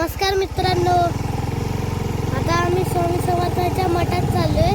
नमस्कार मित्रांनो, आता आम्ही स्वामी समर्थांच्या मठात चाललोय.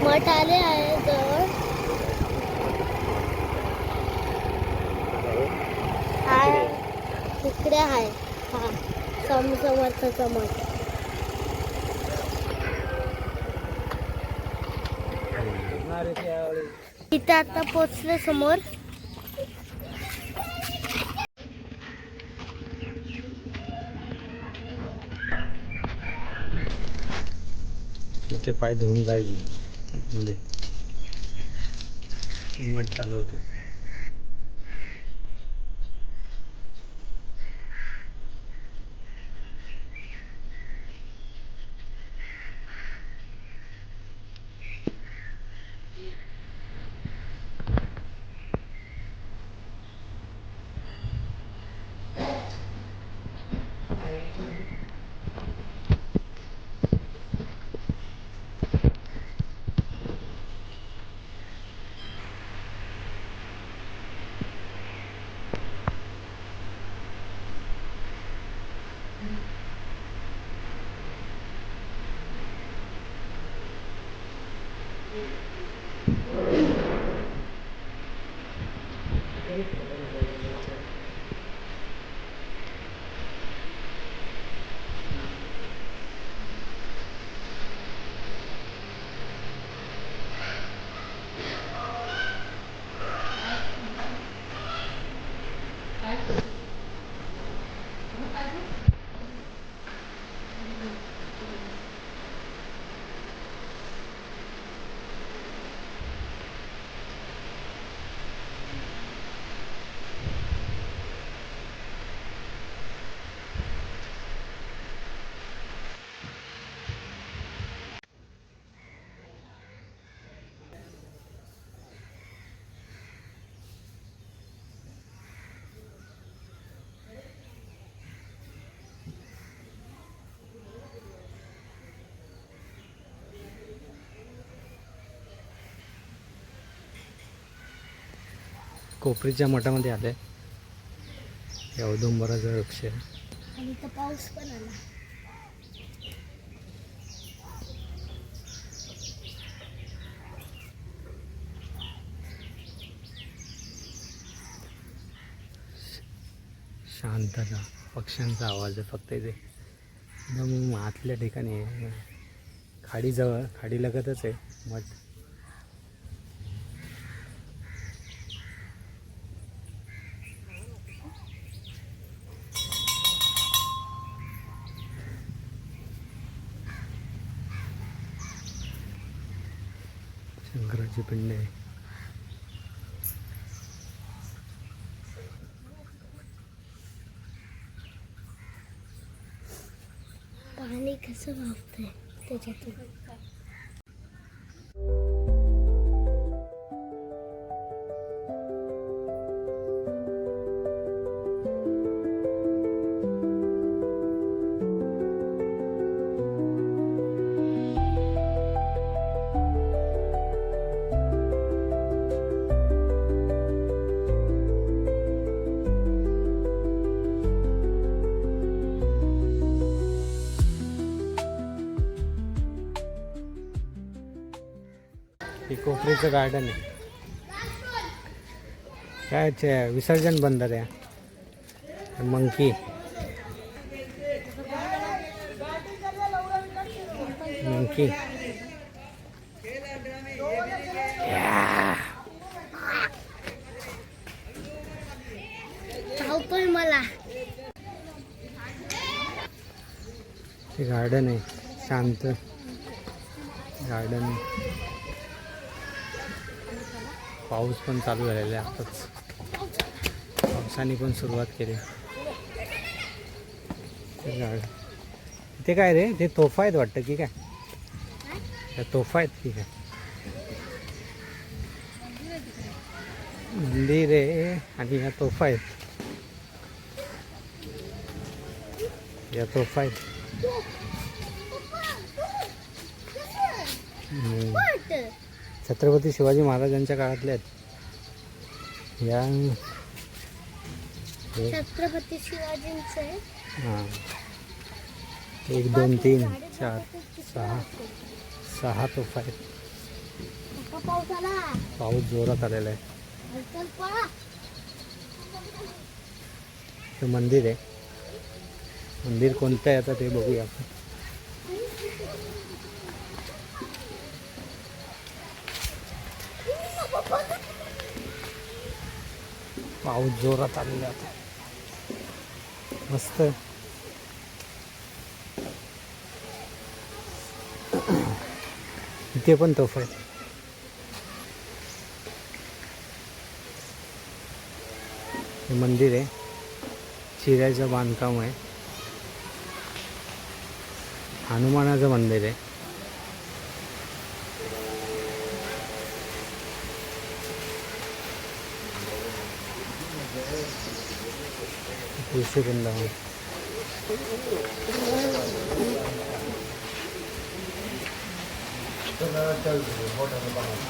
मठ आले आहे जवळ. हा इकडे आहे. हा स्वामी समर्थाचा मठ. इथे आता पोचले समोर. इथे पाय धुवून जाईल म्हणजे मठ चालू होते. कोपरीच्या मठामध्ये आले. औदुंबराचा वृक्ष आहे. आणि इथं पाऊस पण आला. शांतता, पक्ष्यांचा आवाज आहे फक्त इथे. एकदम आतल्या ठिकाणी आहे. खाडीजवळ, खाडी लगतच आहे मठ. शंकराची पिंड आहे. पाणी कसं वाहतंय त्याच्यातून. हे कोपरीचं गार्डन आहे. काय विसर्जन बंद रे. मंकी मंकी हे गार्डन आहे, शांत गार्डन. पाऊस पण चालू झालेला आहे आताच, पावसाने पण सुरुवात केली. ते काय रे, ते तोफा आहेत वाटतं की काय? त्या तोफा आहेत की काय? मंदिर आहे आणि या तोफा आहेत. या तोफा आहेत. छत्रपती शिवाजी महाराजांच्या काळातल्या आहेत या. छत्रपती शिवाजींचं आहे. हां, 1 2 3 4 6 तोफा आहेत. पाऊस आला. पाऊस जोरात आलेला आहे. चल पळा. ते मंदिर आहे. मंदिर कोणतं आहे आता ते बघूया आपण. पाऊस जोरात आलेला आता. मस्त. इथे पण तोफ आहे. हे मंदिर आहे, चिऱ्याचं बांधकाम आहे. हनुमानाचं मंदिर आहे. तुळशी वृंदावन.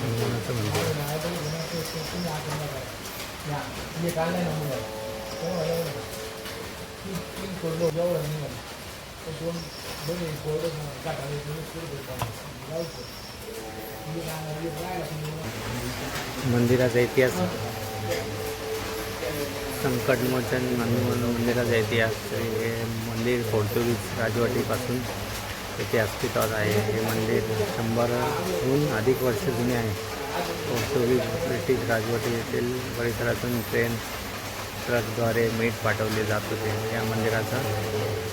हनुमानाचं मंदिर. मंदिराचा इतिहास. संकटमोचन हनुमान मंदिराचा इतिहास. हे मंदिर पोर्तुगीज राजवटीपासून येथे अस्तित्वात आहे. हे मंदिर 100हून अधिक वर्ष जुने आहे. पोर्तुगीज ब्रिटिश राजवटी येथील परिसरातून ट्रकद्वारे मीठ पाठवले जात होते. या मंदिराचा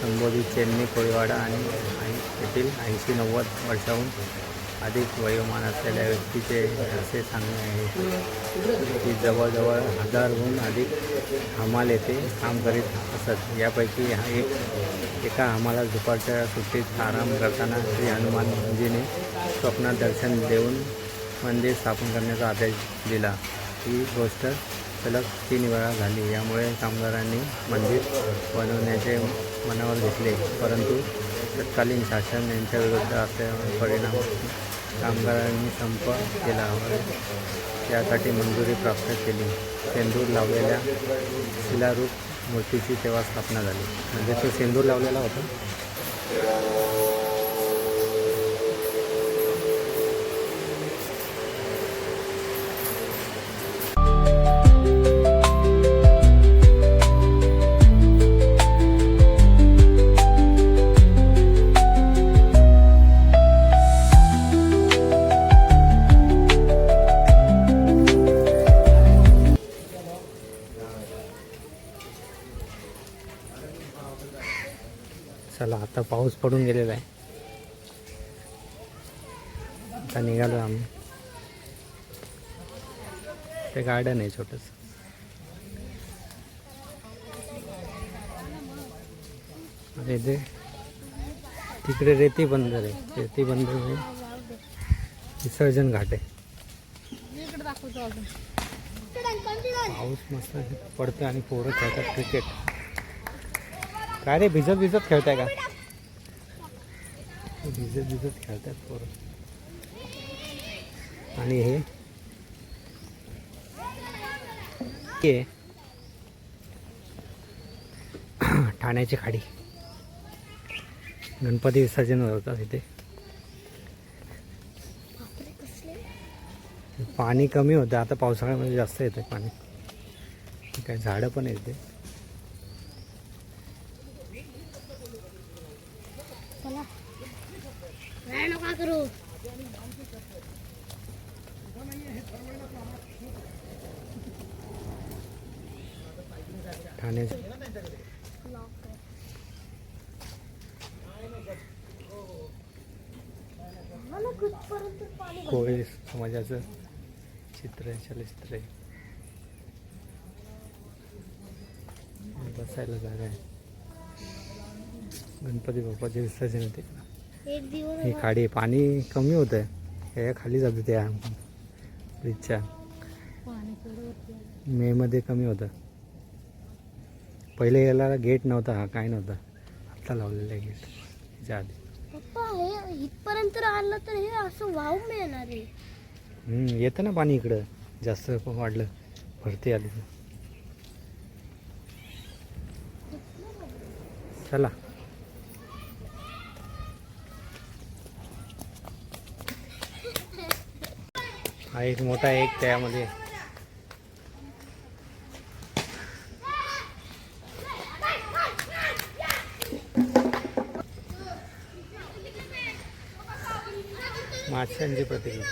संबोधित चेन्नई कोळीवाडा आणि येथील 80-90 वर्षाहून अधिक वयोमान असलेल्या व्यक्तीचे असे सांगणे आहे की जवळजवळ 1000हून अधिक हमाल येथे काम करीत असत. यापैकी एका हमाला दुपारच्या सुट्टीत आराम करताना श्री हनुमानजीने स्वप्नात दर्शन देऊन मंदिर स्थापन करण्याचा आदेश दिला. ही गोष्ट सलग 3 वेळा झाली. यामुळे कामगारांनी मंदिर बनवण्याचे मनावर घेतले, परंतु तत्कालीन शासन यांच्या विरुद्ध असल्यामुळे परिणाम कामगारांनी संप केला व त्यासाठी मंजुरी प्राप्त केली. सेंदूर लावलेल्या शिलारूप मूर्तीची तेव्हा स्थापना झाली. म्हणजे तो सेंदूर लावलेला होता. चला, आता पाऊस पडून गेलेला आहे. आता निघालो आम्ही. ते गार्डन आहे छोटंसं. इथे तिकडे रेती बंदर आहे. रेती बंदर आहे, विसर्जन घाट आहे. पाऊस मस्त पडतो आणि पोरं खेळतात क्रिकेट. काय रे, भिजत खेळताय का? भिजत खेळतात पोरं. आणि हे ठाण्याची खाडी. गणपती विसर्जन होतात इथे. पाणी कमी होतं आता, पावसाळ्यामध्ये जास्त येतं पाणी. काय झाडं पण येते. ठाणे कोळी समाजाचं चित्र आहे, चलचित्र आहे. बसायला जागा आहे. गणपती बाप्पाचे विसर्जन होते. एक दिवस ही खाडी पाणी कमी होतं आहे, ह्या खाली जातं त्या ब्रिजच्या. मेमध्ये कमी होतं. पहिले याला गेट नव्हता, हा काय नव्हता, आत्ता लावलेला आहे गेट त्याच्या आधी. पप्पा हे इथपर्यंत आणलं तर हे असं वाहून मिळणार आहे. येतं ना पाणी इकडं, जास्त वाढलं भरते आली. चला हा एक मोठा एक त्यामध्ये माशांची प्रतिमा.